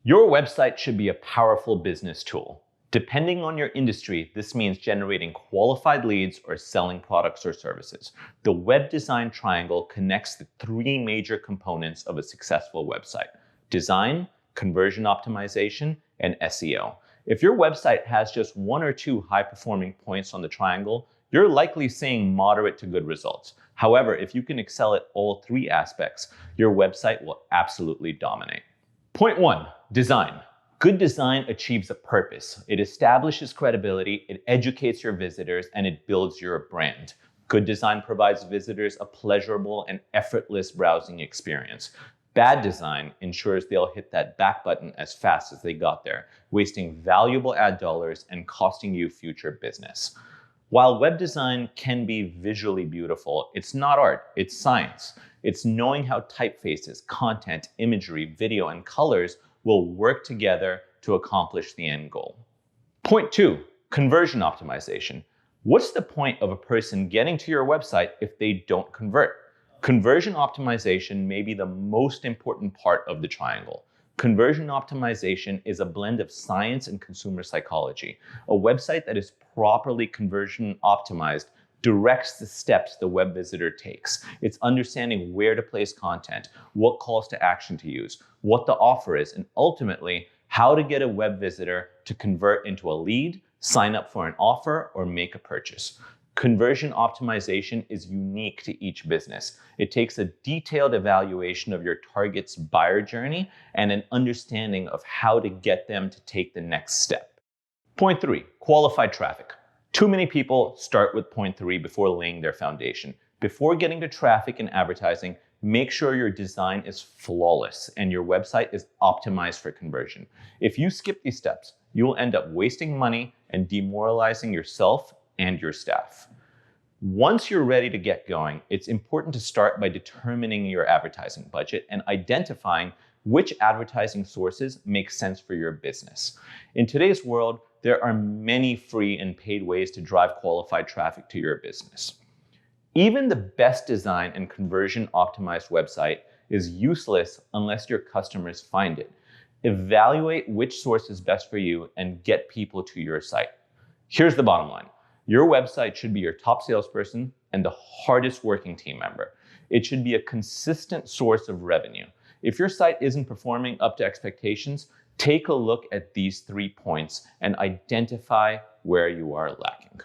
Your website should be a powerful business tool. Depending on your industry, this means generating qualified leads or selling products or services. The web design triangle connects the three major components of a successful website: design, conversion optimization, and SEO. If your website has just one or two high-performing points on the triangle, you're likely seeing moderate to good results. However, if you can excel at all three aspects, your website will absolutely dominate. Point 1, design. Good design achieves a purpose. It establishes credibility, it educates your visitors, and it builds your brand. Good design provides visitors a pleasurable and effortless browsing experience. Bad design ensures they'll hit that back button as fast as they got there, wasting valuable ad dollars and costing you future business. While web design can be visually beautiful, it's not art, it's science. It's knowing how typefaces, content, imagery, video, and colors will work together to accomplish the end goal. Point 2, conversion optimization. What's the point of a person getting to your website if they don't convert? Conversion optimization may be the most important part of the triangle. Conversion optimization is a blend of science and consumer psychology. A website that is properly conversion optimized directs the steps the web visitor takes. It's understanding where to place content, what calls to action to use, what the offer is, and ultimately, how to get a web visitor to convert into a lead, sign up for an offer, or make a purchase. Conversion optimization is unique to each business. It takes a detailed evaluation of your target's buyer journey and an understanding of how to get them to take the next step. Point 3, qualified traffic. Too many people start with point 3 before laying their foundation. Before getting to traffic and advertising, make sure your design is flawless and your website is optimized for conversion. If you skip these steps, you will end up wasting money and demoralizing yourself and your staff. Once you're ready to get going, it's important to start by determining your advertising budget and identifying which advertising sources make sense for your business. In today's world, there are many free and paid ways to drive qualified traffic to your business. Even the best design and conversion optimized website is useless unless your customers find it. Evaluate which source is best for you and get people to your site. Here's the bottom line. Your website should be your top salesperson and the hardest working team member. It should be a consistent source of revenue. If your site isn't performing up to expectations, take a look at these 3 points and identify where you are lacking.